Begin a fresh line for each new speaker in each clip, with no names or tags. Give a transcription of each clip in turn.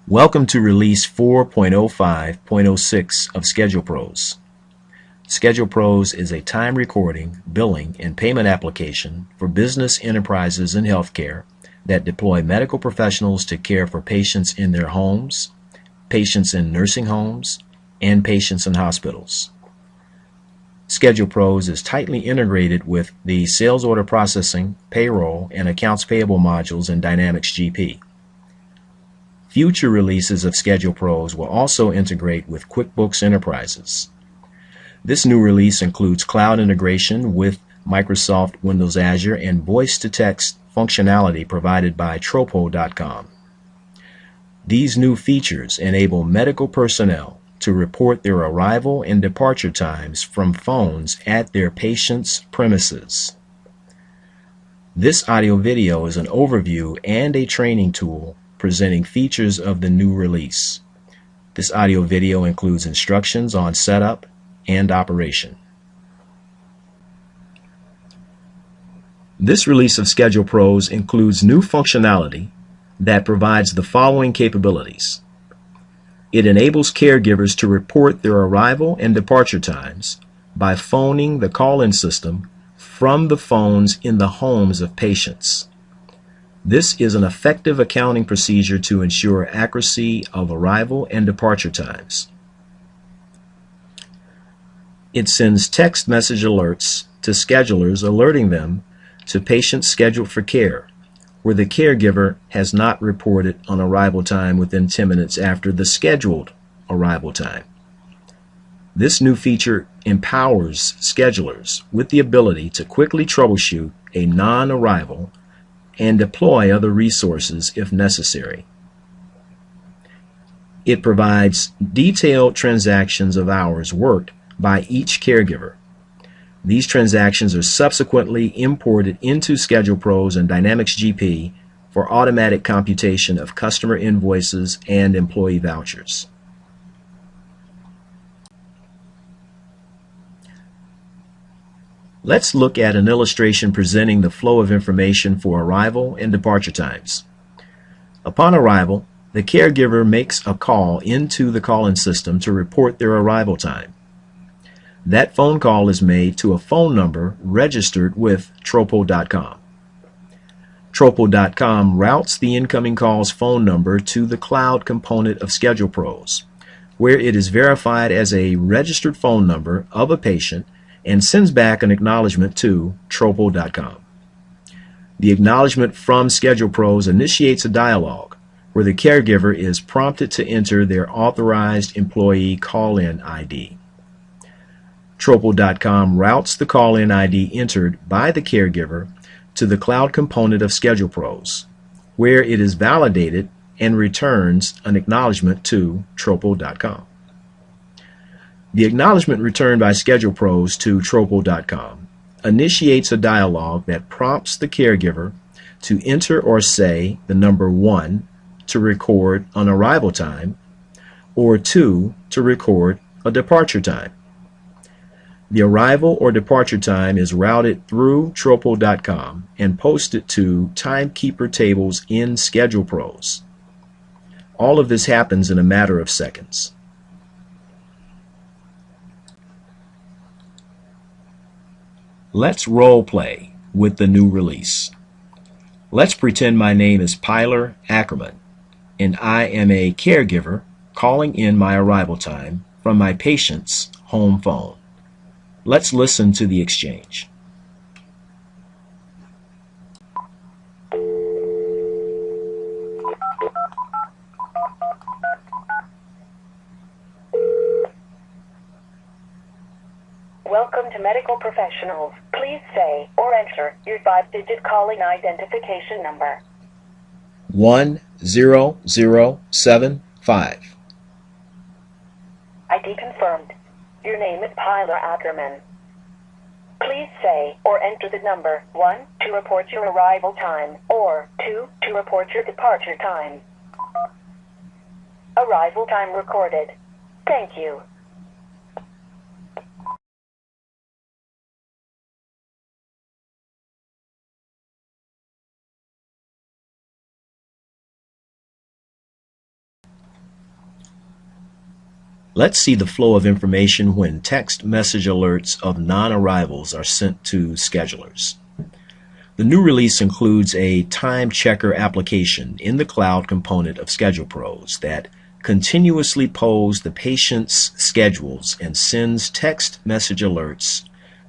Welcome to Release 4.05.06 of schedulePros. schedulePros is a time recording, billing, and payment application for business enterprises in healthcare that deploy medical professionals to care for patients in their homes, patients in nursing homes, and patients in hospitals. schedulePros is tightly integrated with the sales order processing, payroll, and accounts payable modules in Dynamics GP. Future releases of schedulePros will also integrate with QuickBooks Enterprises. This new release includes cloud integration with Microsoft Windows Azure and voice-to-text functionality provided by tropo.com. These new features enable medical personnel to report their arrival and departure times from phones at their patient's premises. This audio video is an overview and a training tool presenting features of the new release. This audio video includes instructions on setup and operation. This release of schedulePros includes new functionality that provides the following capabilities. It enables caregivers to report their arrival and departure times by phoning the call-in system from the phones in the homes of patients. This is an effective accounting procedure to ensure accuracy of arrival and departure times. It sends text message alerts to schedulers alerting them to patients scheduled for care, where the caregiver has not reported on arrival time within 10 minutes after the scheduled arrival time. This new feature empowers schedulers with the ability to quickly troubleshoot a non-arrival and deploy other resources if necessary. It provides detailed transactions of hours worked by each caregiver. These transactions are subsequently imported into schedulePros and Dynamics GP for automatic computation of customer invoices and employee vouchers. Let's look at an illustration presenting the flow of information for arrival and departure times. Upon arrival, the caregiver makes a call into the call-in system to report their arrival time. That phone call is made to a phone number registered with tropo.com. Tropo.com routes the incoming call's phone number to the cloud component of schedulePros, where it is verified as a registered phone number of a patient and sends back an acknowledgement to tropo.com. The acknowledgement from schedulePros initiates a dialog where the caregiver is prompted to enter their authorized employee call-in ID. tropo.com routes the call-in ID entered by the caregiver to the cloud component of schedulePros, where it is validated and returns an acknowledgement to tropo.com. The acknowledgement returned by schedulePros to tropo.com initiates a dialog that prompts the caregiver to enter or say the number 1 to record an arrival time or 2 to record a departure time. The arrival or departure time is routed through tropo.com and posted to timekeeper tables in schedulePros. All of this happens in a matter of seconds. Let's role play with the new release. Let's pretend my name is Pyler Ackerman and I am a caregiver calling in my arrival time from my patient's home phone. Let's listen to the exchange.
Welcome to Medical Professionals. Please say or enter your 5-digit calling identification number.
10075.
ID confirmed. Your name is Pyler Ackerman. Please say or enter the number 1 to report your arrival time or 2 to report your departure time. Arrival time recorded. Thank you.
Let's see the flow of information when text message alerts of non-arrivals are sent to schedulers. The new release includes a time checker application in the cloud component of schedulePros that continuously polls the patient's schedules and sends text message alerts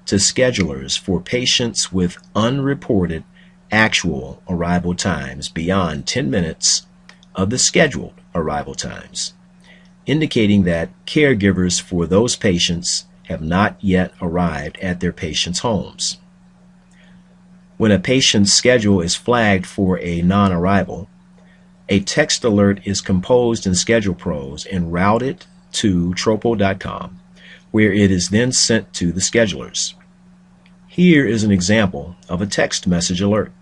to schedulers for patients with unreported actual arrival times beyond 10 minutes of the scheduled arrival times, indicating that caregivers for those patients have not yet arrived at their patients' homes. When a patient's schedule is flagged for a non-arrival, a text alert is composed in schedulePros and routed to tropo.com, where it is then sent to the schedulers. Here is an example of a text message alert.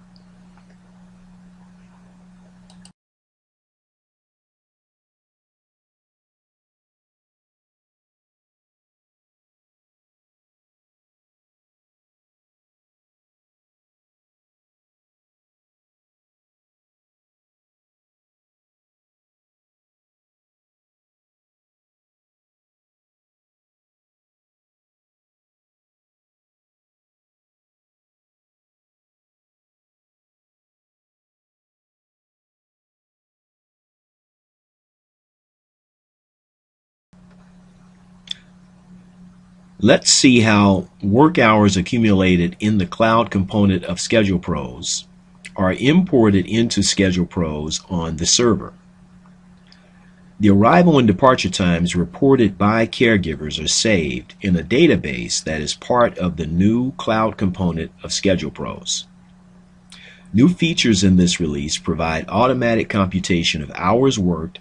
Let's see how work hours accumulated in the cloud component of schedulePros are imported into schedulePros on the server. The arrival and departure times reported by caregivers are saved in a database that is part of the new cloud component of schedulePros. New features in this release provide automatic computation of hours worked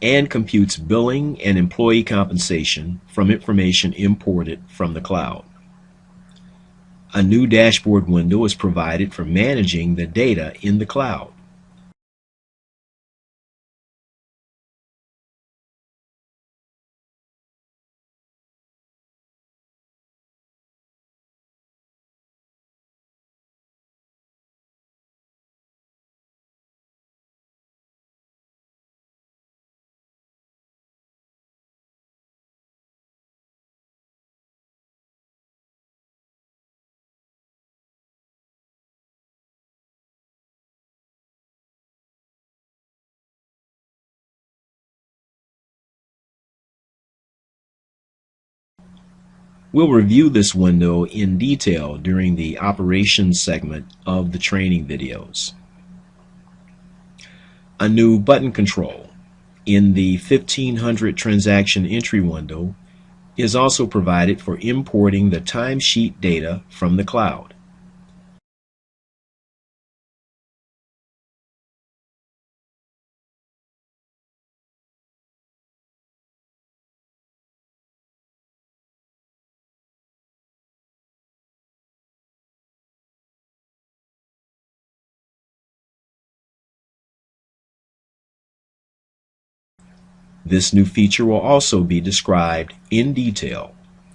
and computes billing and employee compensation from information imported from the cloud. A new dashboard window is provided for managing the data in the cloud. We'll review this window in detail during the operations segment of the training videos. A new button control in the 1500 transaction entry window is also provided for importing the timesheet data from the cloud. This new feature will also be described in detail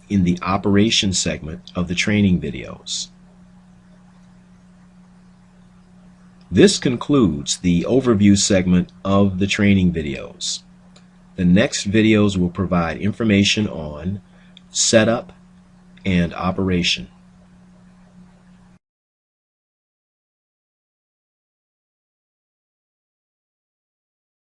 in the operations segment of the training videos. This concludes the overview segment of the training videos. The next videos will provide information on setup and operation.